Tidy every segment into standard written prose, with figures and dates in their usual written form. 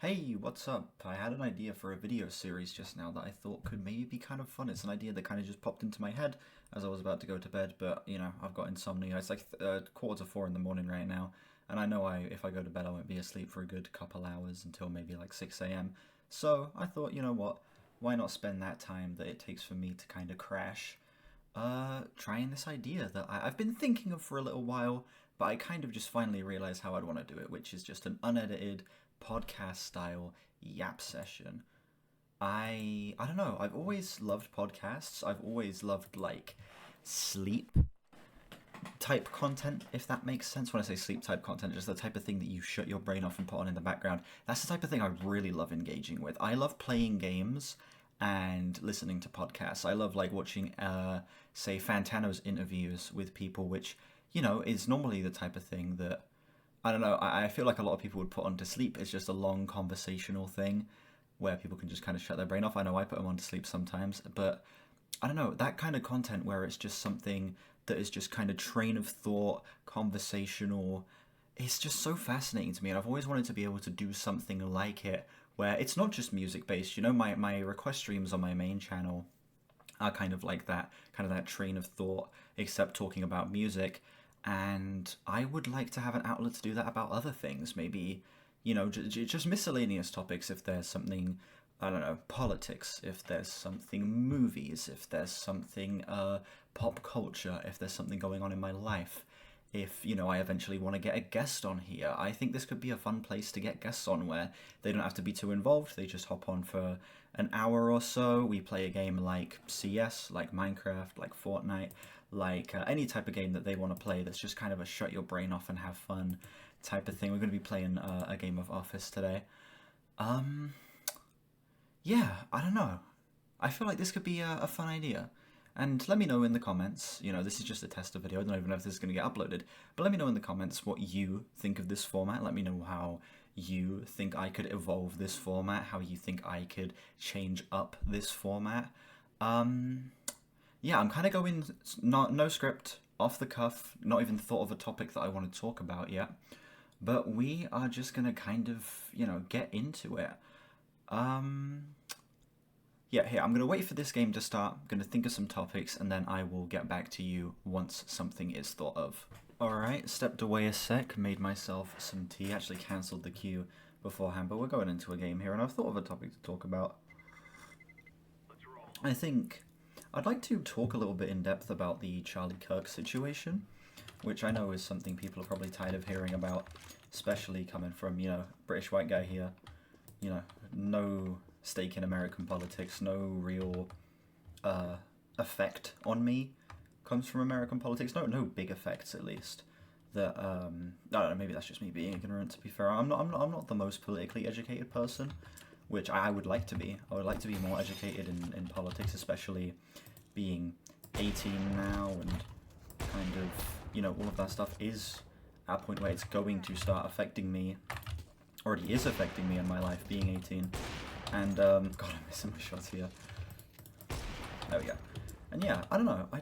Hey, what's up? I had an idea for a video series just now that I thought could maybe be kind of fun. It's an idea that kind of just popped into my head as I was about to go to bed, but I've got insomnia. It's like quarter to 4 in the morning right now, and I know if I go to bed, I won't be asleep for a good couple hours until maybe like 6 a.m. So I thought, you know what? Why not spend that time that it takes for me to kind of crash trying this idea that I've been thinking of for a little while, but I kind of just finally realized how I'd want to do it, which is just an unedited podcast style yap session. I don't know. I've always loved podcasts. I've always loved like sleep type content, if that makes sense. When I say sleep type content, just the type of thing that you shut your brain off and put on in the background. That's the type of thing I really love engaging with. I love playing games and listening to podcasts. I love like watching say Fantano's interviews with people, which, is normally the type of thing that I don't know, I feel like a lot of people would put on to sleep. It's just a long conversational thing where people can just kind of shut their brain off. I know I put them on to sleep sometimes, but I don't know, that kind of content where it's just something that is just kind of train of thought, conversational, it's just so fascinating to me. And I've always wanted to be able to do something like it where it's not just music based. My request streams on my main channel are kind of like that, kind of that train of thought, except talking about music. And I would like to have an outlet to do that about other things. Maybe, just miscellaneous topics if there's something, I don't know, politics, if there's something movies, if there's something pop culture, if there's something going on in my life. If, I eventually want to get a guest on here, I think this could be a fun place to get guests on where they don't have to be too involved. They just hop on for an hour or so. We play a game like CS, like Minecraft, like Fortnite, like any type of game that they want to play that's just kind of a shut your brain off and have fun type of thing. We're going to be playing a game of Office today. Um, yeah, I don't know. I feel like this could be a fun idea. And let me know in the comments, this is just a tester video, I don't even know if this is going to get uploaded, but let me know in the comments what you think of this format. Let me know how you think I could evolve this format, how you think I could change up this format. Yeah, I'm kind of going no script, off the cuff, not even thought of a topic that I want to talk about yet, but we are just going to kind of, get into it. Um, yeah, here, I'm going to wait for this game to start. I'm going to think of some topics, and then I will get back to you once something is thought of. Alright, stepped away a sec, made myself some tea, actually cancelled the queue beforehand, but we're going into a game here, and I've thought of a topic to talk about. I think I'd like to talk a little bit in depth about the Charlie Kirk situation, which I know is something people are probably tired of hearing about, especially coming from, British white guy here, no stake in American politics, no real effect on me comes from American politics. No big effects at least. That I don't know. Maybe that's just me being ignorant. To be fair, I'm not the most politically educated person, which I would like to be. I would like to be more educated in politics, especially being 18 now and kind of all of that stuff is at a point where it's going to start affecting me. Already is affecting me in my life being 18. And, God, I'm missing my shots here. There we go. And yeah, I don't know, I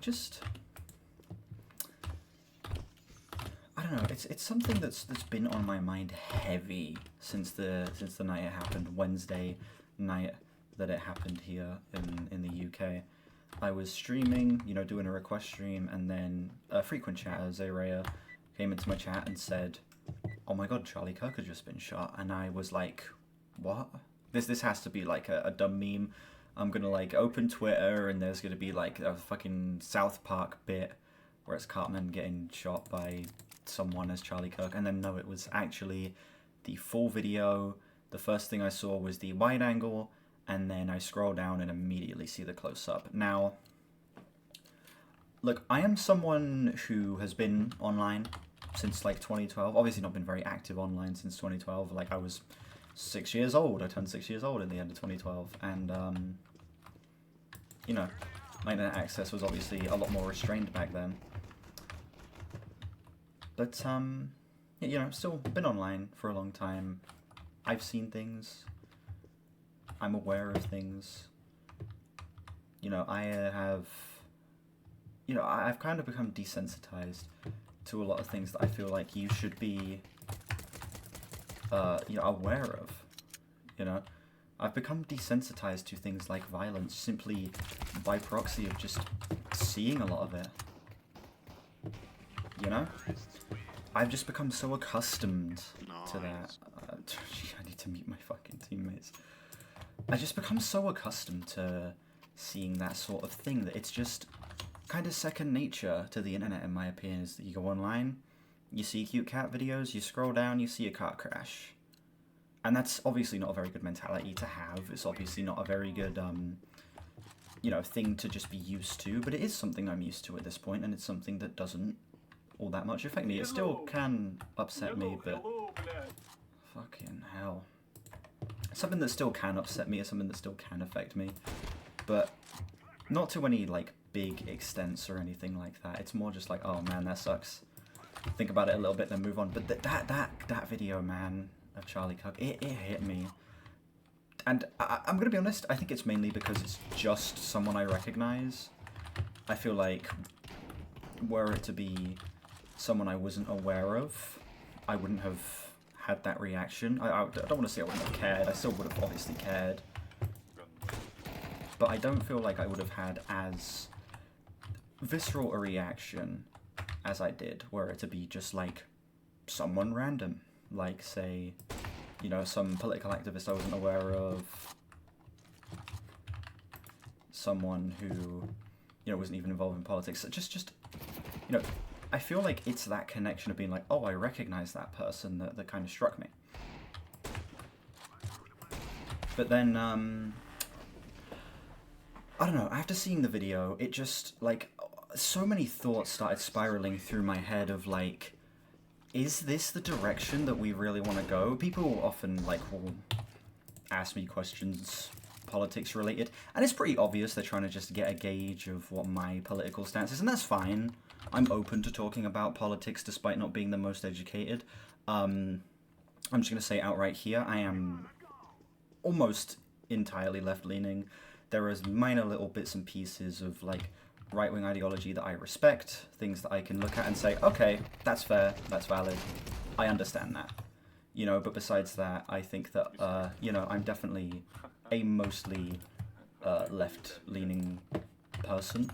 don't know, it's something that's been on my mind heavy since the night it happened, Wednesday night that it happened here in the UK. I was streaming, doing a request stream, and then a frequent chatter, Zayraya, came into my chat and said, "Oh my god, Charlie Kirk has just been shot," and I was like, what? This has to be like a dumb meme. I'm gonna like open Twitter and there's gonna be like a fucking South Park bit where it's Cartman getting shot by someone as Charlie Kirk, and then no, it was actually the full video. The first thing I saw was the wide angle, and then I scroll down and immediately see the close up. Now, look, I am someone who has been online since like 2012. Obviously not been very active online since 2012. Like I was 6 years old. I turned 6 years old in the end of 2012, and my internet access was obviously a lot more restrained back then. But still been online for a long time. I've seen things. I'm aware of things. I've kind of become desensitized to a lot of things that I feel like you should be, aware of. you know? I've become desensitized to things like violence simply by proxy of just seeing a lot of it. You know? I've just become so accustomed to that. I need to mute my fucking teammates. I've just become so accustomed to seeing that sort of thing that it's just kind of second nature to the internet, in my opinion. Is that you go online, you see cute cat videos, you scroll down, you see a car crash. And that's obviously not a very good mentality to have. It's obviously not a very good, you know, thing to just be used to. But it is something I'm used to at this point, and it's something that doesn't all that much affect me. It still can upset me, but fucking hell. Something that still can upset me is something that still can affect me. But not to any, like, big extents or anything like that. It's more just like, oh man, that sucks. Think about it a little bit, then move on. But that video, man, of Charlie Kirk, it hit me. And I'm gonna be honest, I think it's mainly because it's just someone I recognize. I feel like, were it to be someone I wasn't aware of, I wouldn't have had that reaction. I don't want to say I wouldn't have cared, I still would have obviously cared. But I don't feel like I would have had as visceral a reaction as I did, were it to be just like someone random. Like, say, you know, some political activist I wasn't aware of, someone who, you know, wasn't even involved in politics. Just, you know, I feel like it's that connection of being like, oh, I recognize that person that kind of struck me. But then, I don't know, after seeing the video, it just, like, so many thoughts started spiraling through my head of, like, is this the direction that we really want to go? People often, like, will ask me questions, politics related, and it's pretty obvious they're trying to just get a gauge of what my political stance is, and that's fine. I'm open to talking about politics despite not being the most educated. I'm just going to say outright here, I am almost entirely left-leaning. There is minor little bits and pieces of, like, right-wing ideology that I respect, things that I can look at and say, okay, that's fair, that's valid, I understand that. You know, but besides that, I think that, you know, I'm definitely a mostly left-leaning person.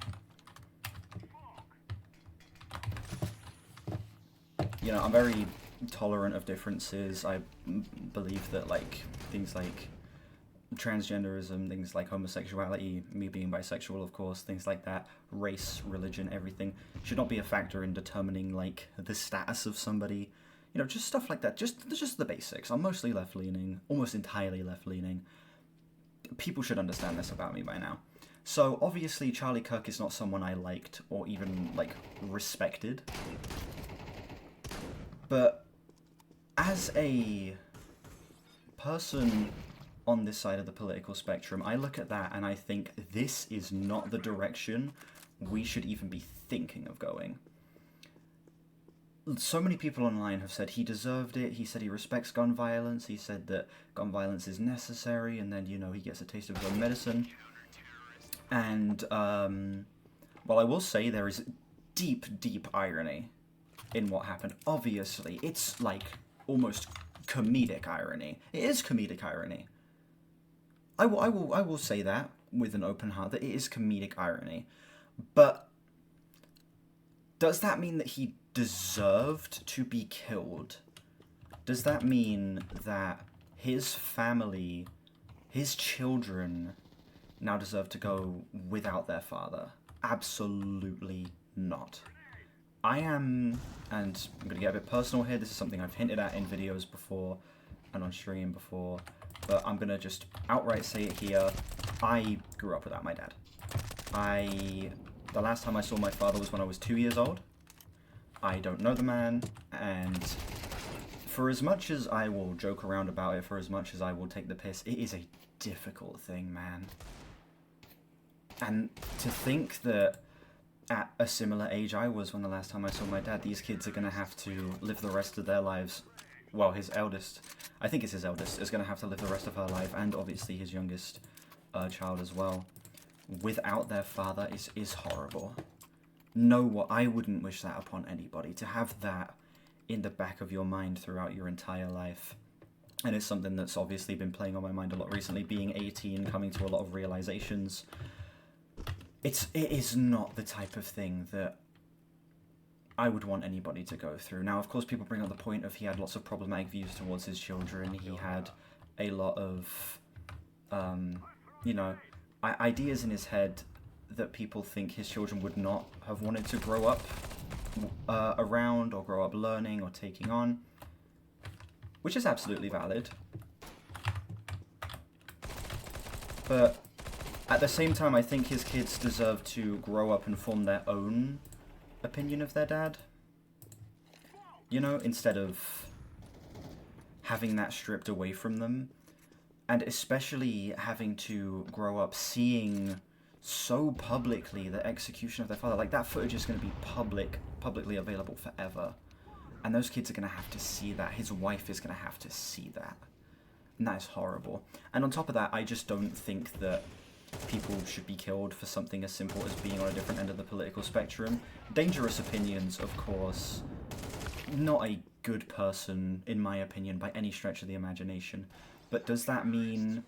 You know, I'm very tolerant of differences. I believe that, like, things like transgenderism, things like homosexuality, me being bisexual, of course, things like that, race, religion, everything, should not be a factor in determining, like, the status of somebody. You know, just stuff like that. Just the basics. I'm mostly left-leaning, almost entirely left-leaning. People should understand this about me by now. So, obviously, Charlie Kirk is not someone I liked or even, like, respected. But as a person on this side of the political spectrum, I look at that and I think this is not the direction we should even be thinking of going. So many people online have said he deserved it, he said he respects gun violence, he said that gun violence is necessary, and then, you know, he gets a taste of his own medicine. And, well, I will say there is deep, deep irony in what happened. Obviously, it's, like, almost comedic irony. It is comedic irony. I will say that with an open heart, that it is comedic irony. But does that mean that he deserved to be killed? Does that mean that his family, his children, now deserve to go without their father? Absolutely not. I am, and I'm going to get a bit personal here, this is something I've hinted at in videos before and on stream before, but I'm going to just outright say it here. I grew up without my dad. The last time I saw my father was when I was 2 years old. I don't know the man, and for as much as I will joke around about it, for as much as I will take the piss, it is a difficult thing, man. And to think that at a similar age I was when the last time I saw my dad, these kids are going to have to live the rest of their lives, well, his eldest, I think it's his eldest, is going to have to live the rest of her life, and obviously his youngest child as well, without their father is horrible. No, what I wouldn't wish that upon anybody, to have that in the back of your mind throughout your entire life. and it's something that's obviously been playing on my mind a lot recently, being 18, coming to a lot of realizations. It is not the type of thing that I would want anybody to go through. Now, of course, people bring up the point of he had lots of problematic views towards his children. He had a lot of, you know, ideas in his head that people think his children would not have wanted to grow up around, or grow up learning or taking on, which is absolutely valid. But at the same time, I think his kids deserve to grow up and form their own opinion of their dad. You know, instead of having that stripped away from them. And especially having to grow up seeing so publicly the execution of their father. Like, that footage is going to be publicly available forever. And those kids are going to have to see that. His wife is going to have to see that. And that is horrible. And on top of that, I just don't think that people should be killed for something as simple as being on a different end of the political spectrum. Dangerous opinions, of course. Not a good person, in my opinion, by any stretch of the imagination. But does that mean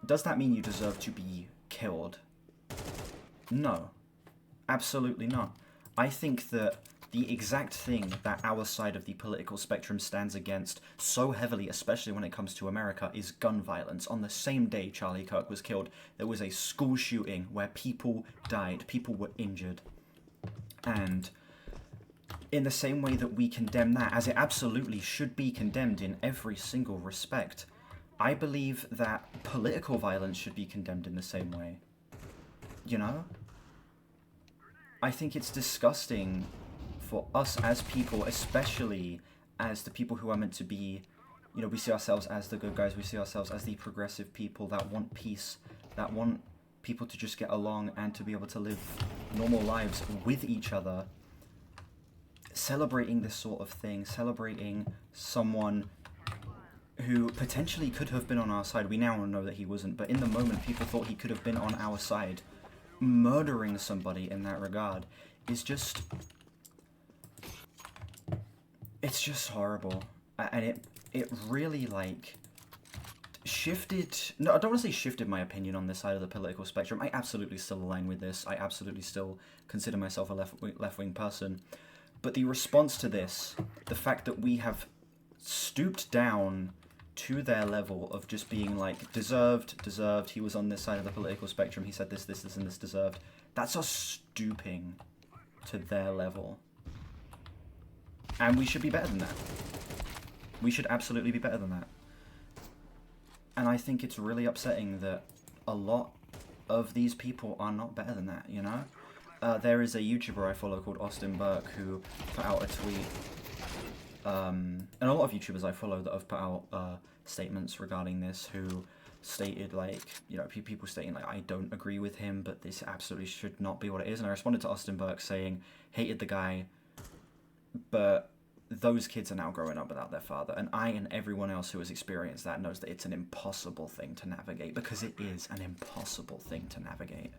you deserve to be killed? No. Absolutely not. I think that the exact thing that our side of the political spectrum stands against so heavily, especially when it comes to America, is gun violence. On the same day Charlie Kirk was killed, there was a school shooting where people died, people were injured. And in the same way that we condemn that, as it absolutely should be condemned in every single respect, I believe that political violence should be condemned in the same way. You know? I think it's disgusting for us as people, especially as the people who are meant to be, you know, we see ourselves as the good guys, we see ourselves as the progressive people that want peace, that want people to just get along and to be able to live normal lives with each other. Celebrating this sort of thing, celebrating someone who potentially could have been on our side. We now know that he wasn't, but in the moment people thought he could have been on our side. Murdering somebody in that regard is just... it's just horrible. And it really, like, shifted... no, I don't want to say shifted my opinion on this side of the political spectrum. I absolutely still align with this. I absolutely still consider myself a left-wing person. But the response to this, the fact that we have stooped down to their level of just being like, deserved, he was on this side of the political spectrum, he said this, and this deserved. That's us stooping to their level. And we should be better than that. We should absolutely be better than that. And I think it's really upsetting that a lot of these people are not better than that, you know? There is a YouTuber I follow called Austin Burke who put out a tweet, and a lot of YouTubers I follow that have put out statements regarding this, who stated, like, you know, people stating, like, I don't agree with him, but this absolutely should not be what it is. And I responded to Austin Burke saying, hated the guy, but those kids are now growing up without their father, and I and everyone else who has experienced that knows that it's an impossible thing to navigate, because it is an impossible thing to navigate.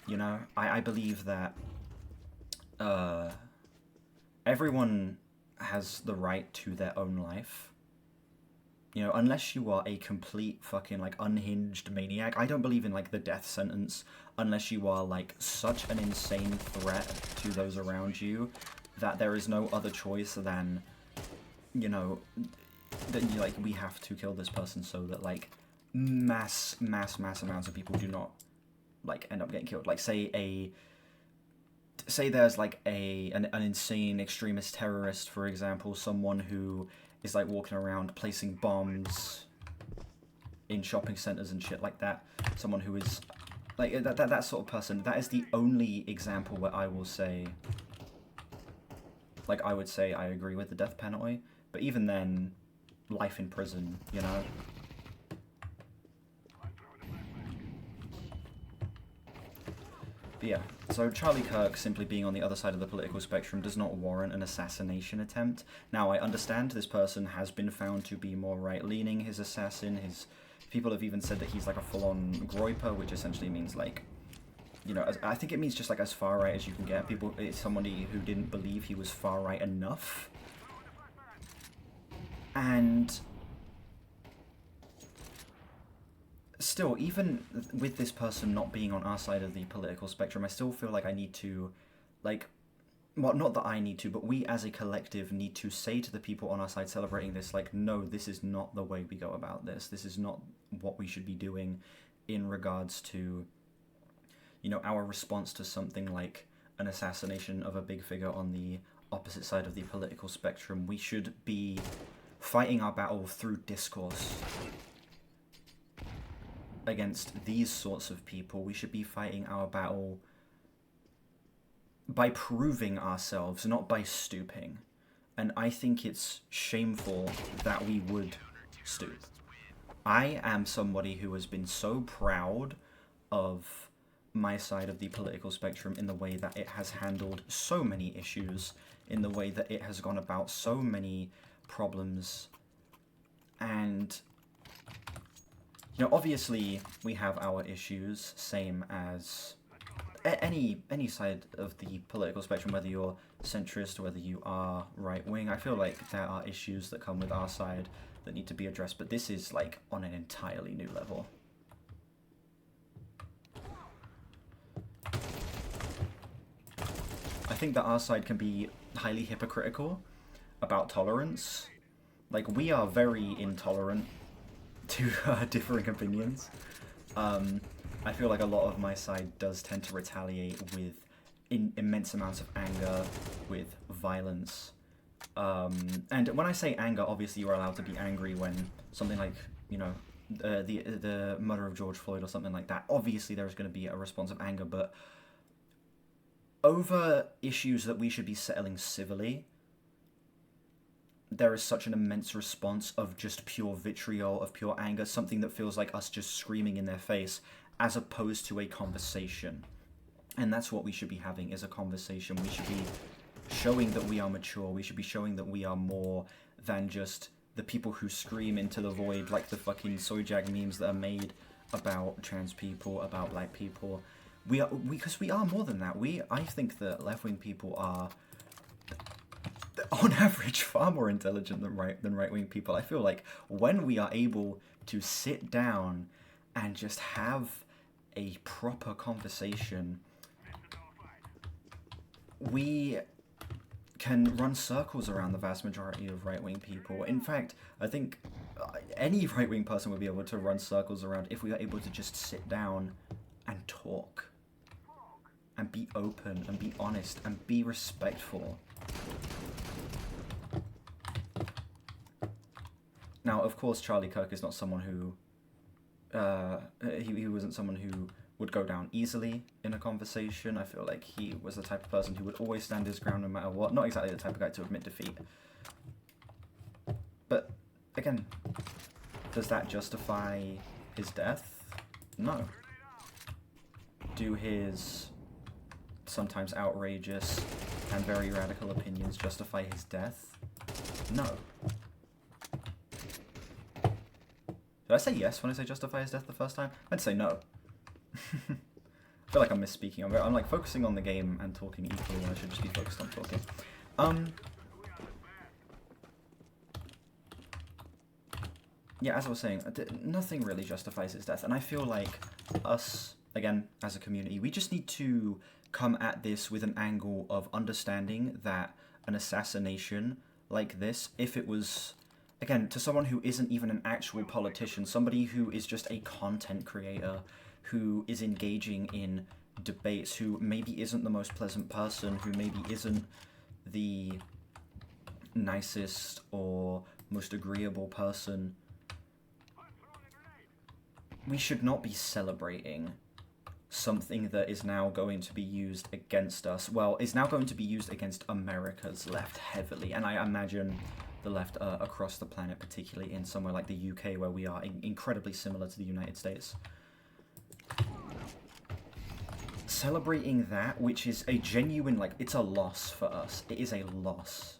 You know, I believe that everyone has the right to their own life. You know, unless you are a complete fucking, like, unhinged maniac. I don't believe in, like, the death sentence unless you are, like, such an insane threat to those around you that there is no other choice than, you know, that you, like, we have to kill this person so that, like, mass amounts of people do not, like, end up getting killed. Like, say there's, like, an insane extremist terrorist, for example, someone who is, like, walking around placing bombs in shopping centers and shit like that. Someone who is, like, that sort of person. That is the only example where I will say, like, I would say I agree with the death penalty. But even then, life in prison, you know? But yeah, so Charlie Kirk simply being on the other side of the political spectrum does not warrant an assassination attempt. Now, I understand this person has been found to be more right-leaning, his assassin. People have even said that he's like a full-on groiper, which essentially means, like, you know, I think it means just, like, as far right as you can get. It's somebody who didn't believe he was far right enough. And still, even with this person not being on our side of the political spectrum, I still feel like I need to, like, well, not that I need to, but we as a collective need to say to the people on our side celebrating this, like, no, this is not the way we go about this. This is not what we should be doing in regards to, you know, our response to something like an assassination of a big figure on the opposite side of the political spectrum. We should be fighting our battle through discourse against these sorts of people. We should be fighting our battle by proving ourselves, not by stooping. And I think it's shameful that we would stoop. I am somebody who has been so proud of my side of the political spectrum in the way that it has handled so many issues, in the way that it has gone about so many problems. And, you know, obviously we have our issues, same as any side of the political spectrum, whether you're centrist or whether you are right-wing. I feel like there are issues that come with our side that need to be addressed, but this is, like, on an entirely new level. I think that our side can be highly hypocritical about tolerance. Like, we are very intolerant to differing opinions. I feel like a lot of my side does tend to retaliate with immense amounts of anger, with violence. And when I say anger, obviously you are allowed to be angry when something like, you know, the murder of George Floyd or something like that. Obviously there is going to be a response of anger, but over issues that we should be settling civilly, there is such an immense response of just pure vitriol, of pure anger, something that feels like us just screaming in their face, as opposed to a conversation. And that's what we should be having, is a conversation. We should be showing that we are mature. We should be showing that we are more than just the people who scream into the void, like the fucking Sojag memes that are made about trans people, about black people. Because we are more than that. I think that left-wing people are, on average, far more intelligent than right-wing people. I feel like when we are able to sit down and just have a proper conversation, we can run circles around the vast majority of right-wing people. In fact, I think any right-wing person would be able to run circles around if we are able to just sit down and talk, and be open, and be honest, and be respectful. Now, of course, Charlie Kirk is not someone who... he wasn't someone who would go down easily in a conversation. I feel like he was the type of person who would always stand his ground no matter what. Not exactly the type of guy to admit defeat. But, again, does that justify his death? No. Do his sometimes outrageous and very radical opinions justify his death? No. Did I say yes when I say justify his death the first time? I'd say no. I feel like I'm misspeaking. I'm like focusing on the game and talking equally when I should just be focused on talking. Yeah, as I was saying, nothing really justifies his death, and I feel like us, again, as a community, we just need to come at this with an angle of understanding that an assassination like this, if it was, again, to someone who isn't even an actual politician, somebody who is just a content creator, who is engaging in debates, who maybe isn't the most pleasant person, who maybe isn't the nicest or most agreeable person, we should not be celebrating something that is now going to be used against us. Well, is now going to be used against America's left heavily, and I imagine the left across the planet, particularly in somewhere like the UK, where we are incredibly similar to the United States. Celebrating that, which is a genuine, like, it's a loss for us. It is a loss.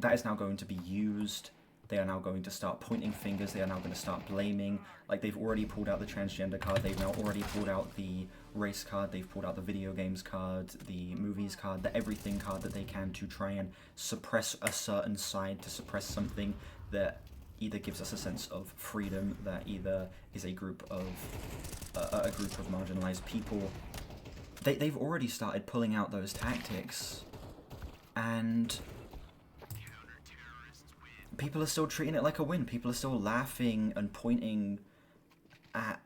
That is now going to be used. They are now going to start pointing fingers. They are now going to start blaming. Like, they've already pulled out the transgender card. They've now already pulled out the race card. They've pulled out the video games card, the movies card, the everything card that they can to try and suppress a certain side, to suppress something that either gives us a sense of freedom, that either is a group of marginalized people. They've already started pulling out those tactics, and people are still treating it like a win. People are still laughing and pointing at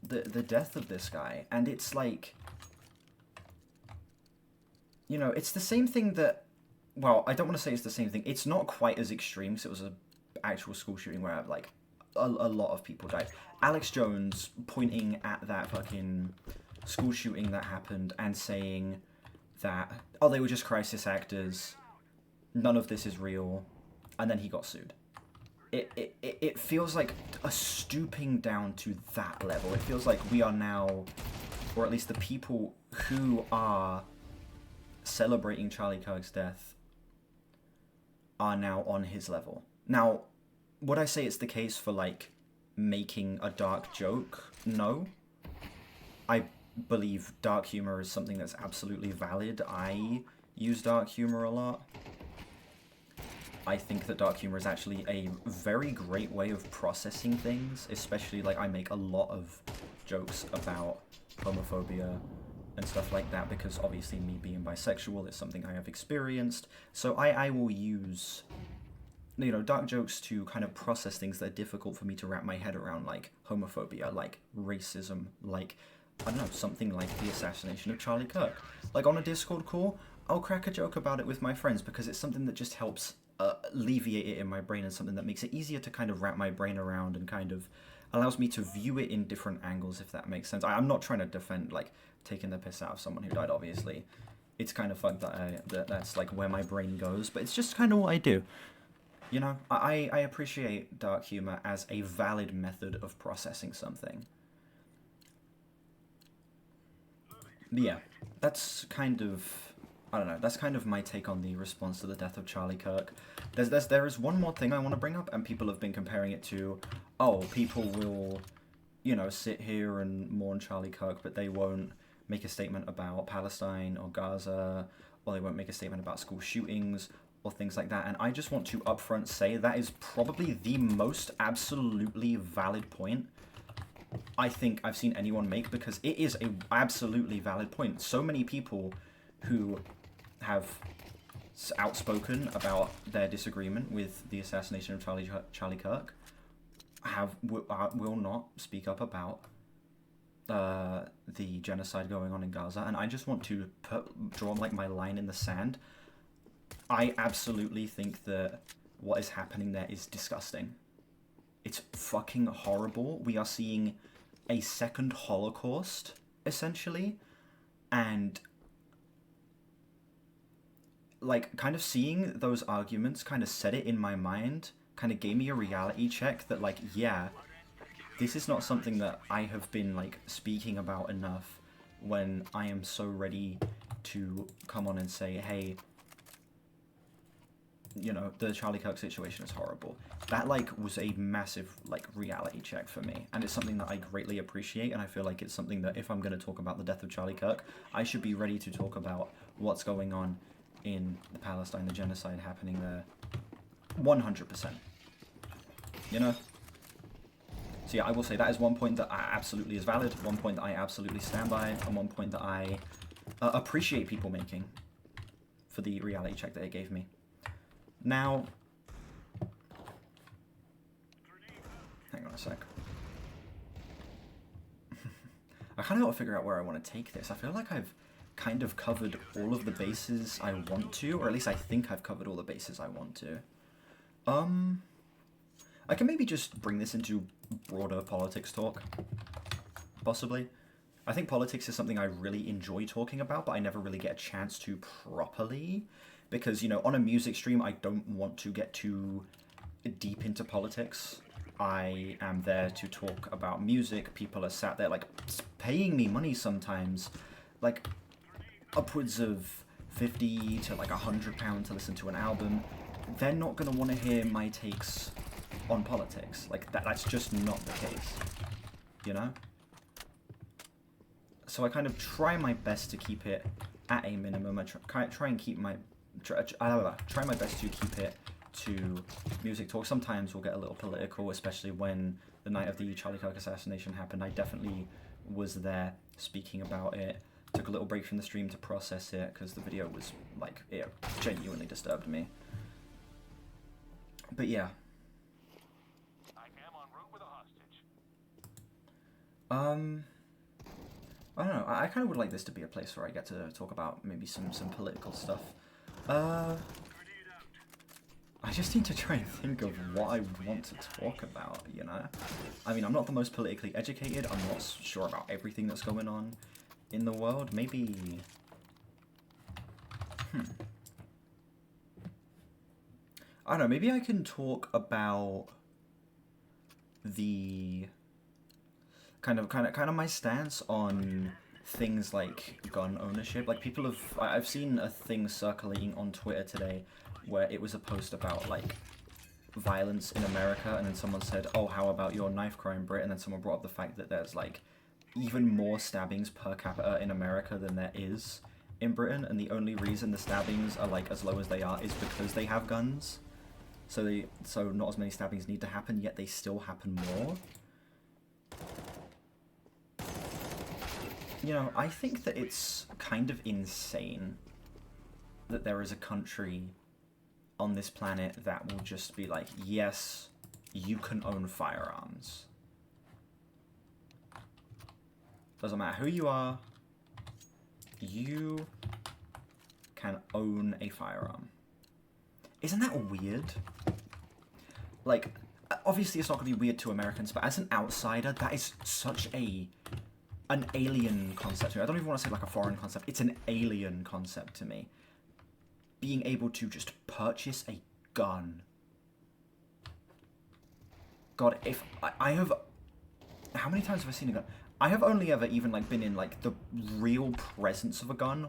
the death of this guy, and it's like, you know, it's the same thing that, well, I don't want to say it's the same thing. It's not quite as extreme, because it was an actual school shooting where, like, a lot of people died. Alex Jones pointing at that fucking school shooting that happened and saying that, oh, they were just crisis actors, none of this is real, and then he got sued. It feels like a stooping down to that level. It feels like we are now, or at least the people who are celebrating Charlie Kirk's death are now on his level. Now, would I say it's the case for, like, making a dark joke? No. I believe dark humor is something that's absolutely valid. I use dark humor a lot. I think that dark humor is actually a very great way of processing things, especially, like, I make a lot of jokes about homophobia and stuff like that, because obviously me being bisexual is something I have experienced, so I will use, you know, dark jokes to kind of process things that are difficult for me to wrap my head around, like homophobia, like racism, like, I don't know, something like the assassination of Charlie Kirk. Like, on a Discord call, I'll crack a joke about it with my friends, because it's something that just helps alleviate it in my brain, and something that makes it easier to kind of wrap my brain around, and kind of allows me to view it in different angles, if that makes sense. I'm not trying to defend, like, taking the piss out of someone who died, obviously. It's kind of fucked that that's, like, where my brain goes, but it's just kind of what I do. You know, I appreciate dark humor as a valid method of processing something. But yeah, that's kind of, I don't know, that's kind of my take on the response to the death of Charlie Kirk. There is one more thing I want to bring up, and people have been comparing it to, oh, people will, you know, sit here and mourn Charlie Kirk, but they won't make a statement about Palestine or Gaza, or they won't make a statement about school shootings or things like that. And I just want to upfront say that is probably the most absolutely valid point I think I've seen anyone make, because it is a absolutely valid point. So many people who have outspoken about their disagreement with the assassination of Charlie Kirk will not speak up about the genocide going on in Gaza, and I just want to draw, like, my line in the sand. I absolutely think that what is happening there is disgusting. It's fucking horrible. We are seeing a second Holocaust, essentially, and, like, kind of seeing those arguments kind of set it in my mind, kind of gave me a reality check that, like, yeah, this is not something that I have been, like, speaking about enough when I am so ready to come on and say, hey, you know, the Charlie Kirk situation is horrible. That, like, was a massive, like, reality check for me, and it's something that I greatly appreciate, and I feel like it's something that if I'm going to talk about the death of Charlie Kirk, I should be ready to talk about what's going on in the Palestine, the genocide happening there, 100%. You know? So yeah, I will say that is one point that absolutely is valid, one point that I absolutely stand by, and one point that I appreciate people making for the reality check that it gave me. Now, hang on a sec. I kind of got to figure out where I want to take this. I feel like I've kind of covered all of the bases I want to, or at least I think I've covered all the bases I want to. I can maybe just bring this into broader politics talk, possibly. I think politics is something I really enjoy talking about, but I never really get a chance to properly, because, you know, on a music stream, I don't want to get too deep into politics. I am there to talk about music. People are sat there, like, paying me money sometimes, like, upwards of 50 to, like, £100 to listen to an album. They're not going to want to hear my takes on politics. Like, that's just not the case, you know? So I kind of try my best to keep it at a minimum. I try and keep my... try my best to keep it to music talk. Sometimes we'll get a little political, especially when the night of the Charlie Kirk assassination happened. I definitely was there speaking about it. Took a little break from the stream to process it, because the video was, like, it genuinely disturbed me. But yeah. I am en route with a hostage. I don't know, I kind of would like this to be a place where I get to talk about maybe some political stuff. I just need to try and think of what I want to talk about, you know? I mean, I'm not the most politically educated, I'm not sure about everything that's going on in the world. Maybe... I don't know, maybe I can talk about the... kind of my stance on things like gun ownership. Like, people have... I've seen a thing circulating on Twitter today where it was a post about, like, violence in America, and then someone said, oh, how about your knife crime, Brit? And then someone brought up the fact that there's, like, even more stabbings per capita in America than there is in Britain, and the only reason the stabbings are, like, as low as they are is because they have guns. So not as many stabbings need to happen, yet they still happen more. You know, I think that it's kind of insane that there is a country on this planet that will just be like, yes, you can own firearms. Doesn't matter who you are, you can own a firearm. Isn't that weird? Like, obviously it's not going to be weird to Americans, but as an outsider, that is such an alien concept to me. I don't even want to say like a foreign concept. It's an alien concept to me. Being able to just purchase a gun. God, if I have... How many times have I seen a gun? I have only ever even like been in like the real presence of a gun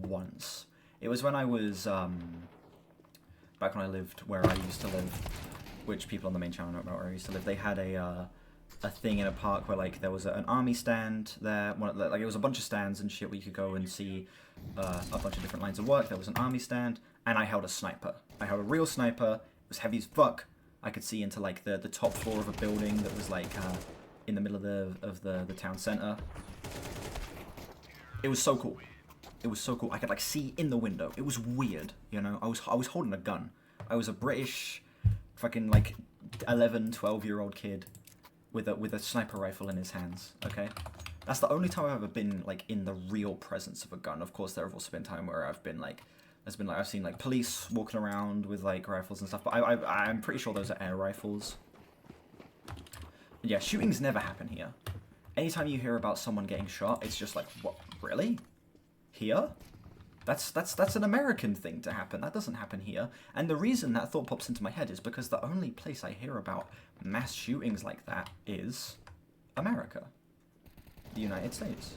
once. It was when I was back when I lived where I used to live, which people on the main channel don't know where I used to live. They had a thing in a park where like there was an army stand there. Like it was a bunch of stands and shit where you could go and see a bunch of different lines of work. There was an army stand, and I held a sniper. I held a real sniper. It was heavy as fuck. I could see into like the top floor of a building that was like in the middle of the town center. It was so cool. It was so cool. I could like see in the window. It was weird, you know. I was holding a gun. I was a British fucking like 11, 12-year-old kid with a sniper rifle in his hands, okay? That's the only time I've ever been like in the real presence of a gun. Of course, there have also been times where I've seen like police walking around with like rifles and stuff, but I'm pretty sure those are air rifles. But yeah, shootings never happen here. Anytime you hear about someone getting shot, it's just like, what, really? Here? That's an American thing to happen. That doesn't happen here. And the reason that thought pops into my head is because the only place I hear about mass shootings like that is America. The United States.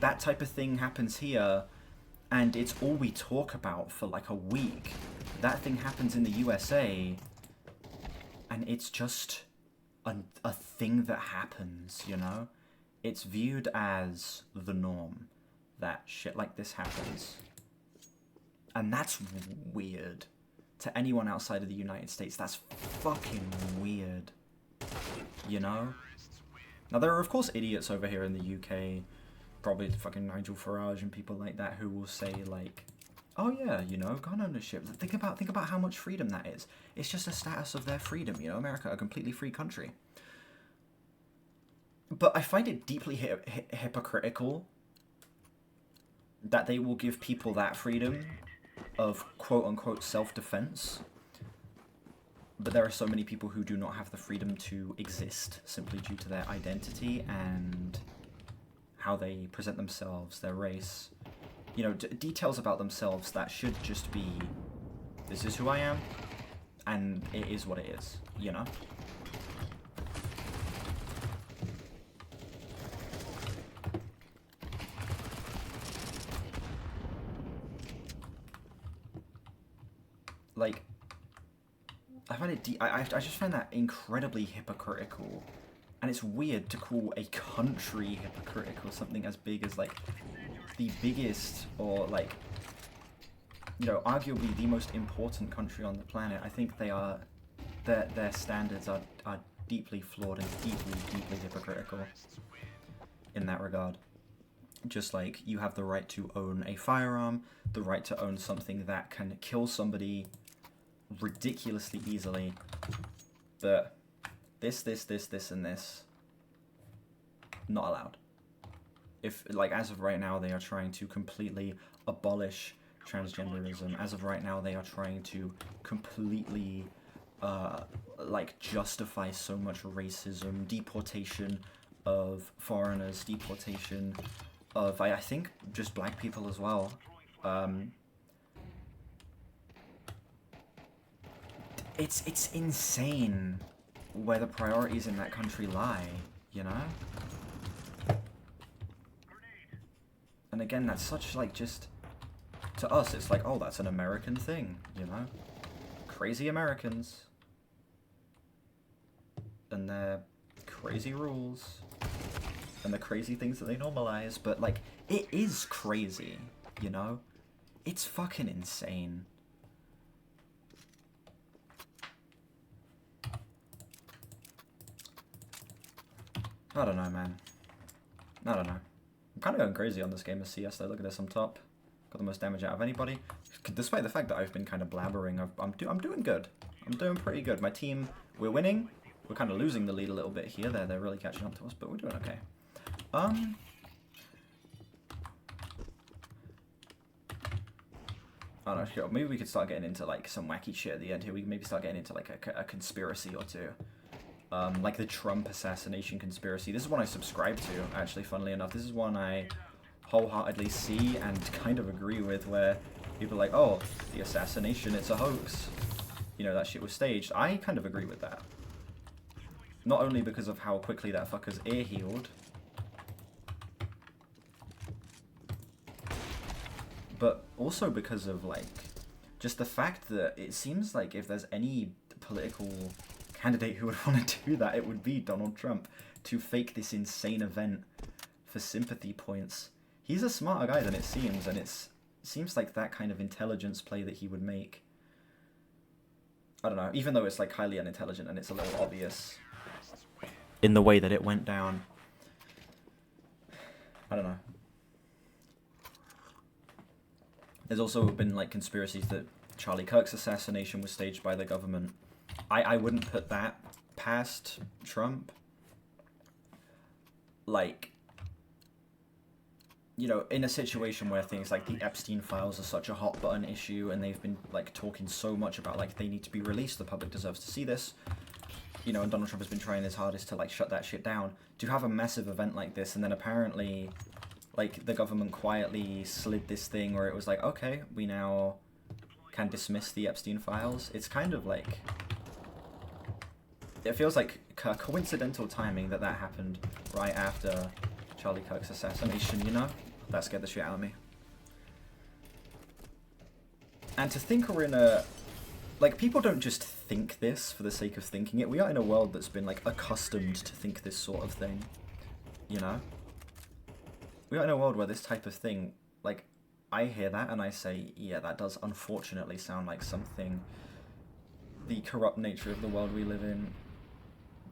That type of thing happens here, and it's all we talk about for like a week. That thing happens in the USA, and it's just a thing that happens, you know? It's viewed as the norm that shit like this happens. And that's weird. To anyone outside of the United States, that's fucking weird. You know? Now, there are, of course, idiots over here in the UK, probably fucking Nigel Farage and people like that, who will say, like, oh yeah, you know, gun ownership. Think about how much freedom that is. It's just a status of their freedom, you know? America, a completely free country. But I find it deeply hypocritical that they will give people that freedom of quote-unquote self-defense, but there are so many people who do not have the freedom to exist simply due to their identity and how they present themselves, their race, you know, details about themselves that should just be, this is who I am, and it is what it is, you know? Like, I find it I just find that incredibly hypocritical, and it's weird to call a country hypocritical, something as big as like the biggest or like you know, arguably the most important country on the planet. I think they are, their standards are deeply flawed and deeply hypocritical in that regard. Just like you have the right to own a firearm, the right to own something that can kill somebody ridiculously easily, but this, and this, not allowed. If, like, as of right now, they are trying to completely abolish transgenderism. As of right now, they are trying to completely, like, justify so much racism, deportation of foreigners, deportation of, I think, just black people as well. It's insane where the priorities in that country lie, you know? And again, that's such, like, just, to us, it's like, oh, that's an American thing, you know? Crazy Americans. And their crazy rules. And the crazy things that they normalize, but, like, it is crazy, you know? It's fucking insane. I don't know, man. I don't know. I'm kind of going crazy on this game of CS, though. Look at this, I'm top. Got the most damage out of anybody. Despite the fact that I've been kind of blabbering, I'm doing good. I'm doing pretty good. My team, we're winning. We're kind of losing the lead a little bit here. They're really catching up to us, but we're doing okay. I don't know, sure. Maybe we could start getting into, like, some wacky shit at the end here. We can maybe start getting into, like, a conspiracy or two. Like the Trump assassination conspiracy. This is one I subscribe to, actually, funnily enough. This is one I wholeheartedly see and kind of agree with, where people are like, oh, the assassination, it's a hoax. You know, that shit was staged. I kind of agree with that. Not only because of how quickly that fucker's ear healed, but also because of, like, just the fact that it seems like if there's any political candidate who would want to do that, it would be Donald Trump, to fake this insane event for sympathy points. He's a smarter guy than it seems, and it seems like that kind of intelligence play that he would make. I don't know, even though it's, like, highly unintelligent and it's a little obvious in the way that it went down. I don't know. There's also been, like, conspiracies that Charlie Kirk's assassination was staged by the government. I wouldn't put that past Trump. Like, you know, in a situation where things like the Epstein files are such a hot button issue, and they've been, like, talking so much about, like, they need to be released, the public deserves to see this, you know, and Donald Trump has been trying his hardest to, like, shut that shit down. To have a massive event like this, and then apparently, like, the government quietly slid this thing where it was like, okay, we now can dismiss the Epstein files. It's kind of like, it feels like coincidental timing that happened right after Charlie Kirk's assassination, you know? That scared the shit out of me. And to think we're in a, like, people don't just think this for the sake of thinking it. We are in a world that's been, like, accustomed to think this sort of thing, you know? We are in a world where this type of thing, like, I hear that and I say, yeah, that does unfortunately sound like something, the corrupt nature of the world we live in,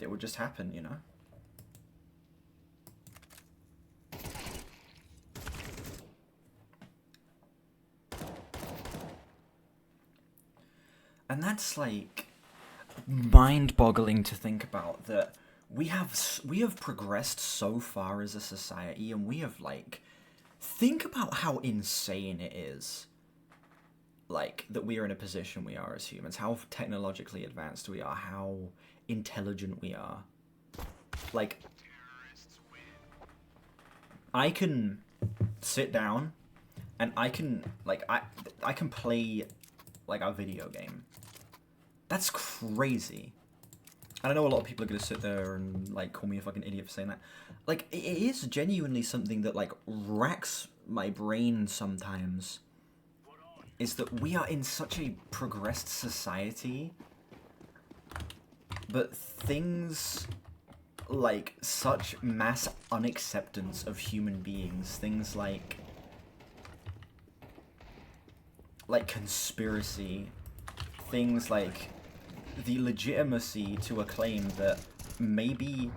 it would just happen, you know? And that's, like, mind-boggling to think about, that we have progressed so far as a society, and we have, like, think about how insane it is, like, that we are in a position we are as humans, how technologically advanced we are, how intelligent we are. Like, I can sit down and I can, like, I can play, like, a video game. That's crazy. And I know a lot of people are going to sit there and, like, call me a fucking idiot for saying that. Like, it is genuinely something that, like, racks my brain sometimes, is that we are in such a progressed society, but things like such mass unacceptance of human beings, things like like conspiracy, things like the legitimacy to a claim that maybe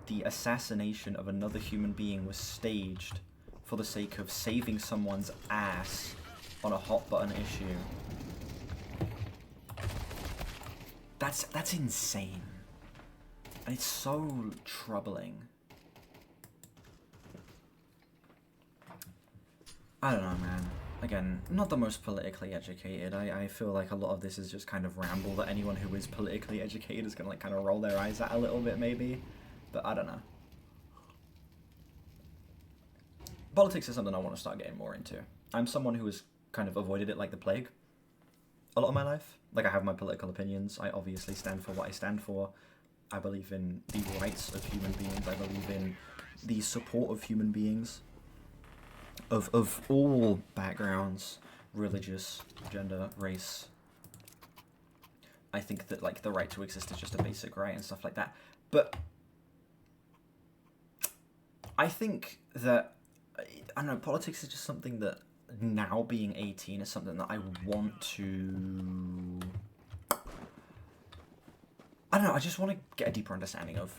the assassination of another human being was staged for the sake of saving someone's ass on a hot button issue. That's insane. And it's so troubling. I don't know, man. Again, not the most politically educated. I feel like a lot of this is just kind of ramble that anyone who is politically educated is going to like kind of roll their eyes at a little bit, maybe. But I don't know. Politics is something I want to start getting more into. I'm someone who has kind of avoided it like the plague a lot of my life. Like, I have my political opinions. I obviously stand for what I stand for. I believe in the rights of human beings. I believe in the support of human beings. Of all backgrounds, religious, gender, race. I think that, like, the right to exist is just a basic right and stuff like that. But I think that, I don't know, politics is just something that, now being 18, is something that I want to... I don't know, I just want to get a deeper understanding of.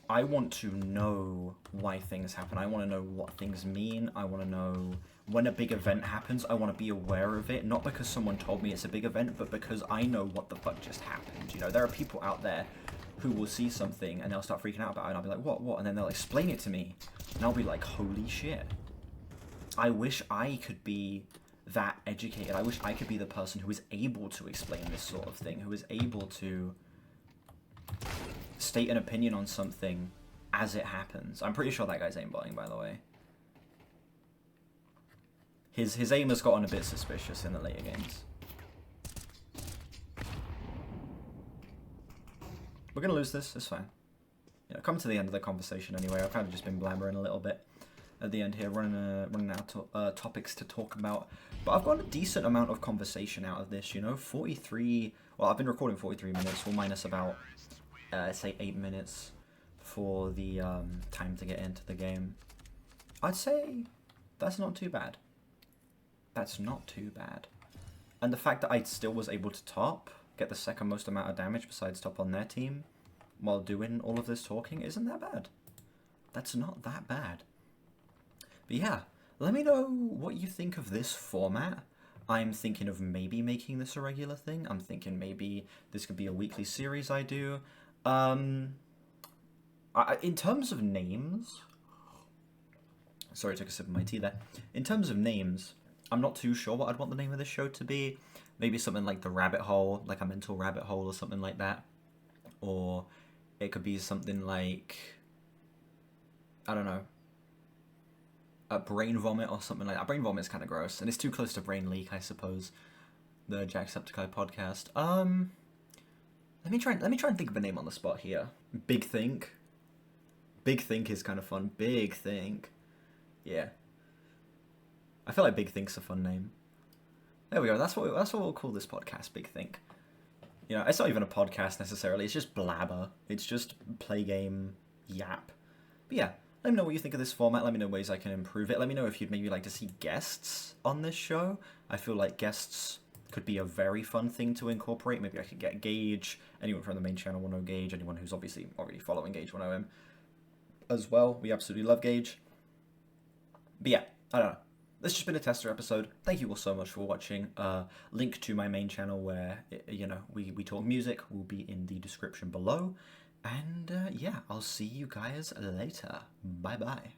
I want to know why things happen. I want to know what things mean. I want to know when a big event happens, I want to be aware of it. Not because someone told me it's a big event, but because I know what the fuck just happened. You know, there are people out there who will see something and they'll start freaking out about it. And I'll be like, what? And then they'll explain it to me. And I'll be like, holy shit. I wish I could be that educated. I wish I could be the person who is able to explain this sort of thing, who is able to state an opinion on something as it happens. I'm pretty sure that guy's aimbotting, by the way. His aim has gotten a bit suspicious in the later games. We're gonna lose this, it's fine. You know, come to the end of the conversation anyway. I've kind of just been blabbering a little bit at the end here, running out of topics to talk about. But I've got a decent amount of conversation out of this, you know, 43... Well, I've been recording 43 minutes, we'll minus about, say 8 minutes for the time to get into the game. I'd say that's not too bad. That's not too bad. And the fact that I still was able to top, get the second most amount of damage besides top on their team, while doing all of this talking, isn't that bad. That's not that bad. But yeah, let me know what you think of this format. I'm thinking of maybe making this a regular thing. I'm thinking maybe this could be a weekly series I do. In terms of names... Sorry, I took a sip of my tea there. In terms of names, I'm not too sure what I'd want the name of this show to be. Maybe something like The Rabbit Hole, like a mental rabbit hole or something like that. Or it could be something like... I don't know. A brain vomit or something like that. Brain vomit is kind of gross, and it's too close to brain leak, I suppose. The Jacksepticeye podcast. Let me try and think of a name on the spot here. Big Think. Big Think is kind of fun. Big Think. Yeah. I feel like Big Think's a fun name. There we go. That's what we'll call this podcast. Big Think. You know, it's not even a podcast necessarily. It's just blabber. It's just play game yap. But yeah. Let me know what you think of this format. Let me know ways I can improve it. Let me know if you'd maybe like to see guests on this show. I feel like guests could be a very fun thing to incorporate. Maybe I could get Gage. Anyone from the main channel will know Gage. Anyone who's obviously already following Gage will know him as well. We absolutely love Gage. But yeah, I don't know. This has just been a tester episode. Thank you all so much for watching. Link to my main channel where, you know, we talk music will be in the description below. And yeah, I'll see you guys later. Bye-bye.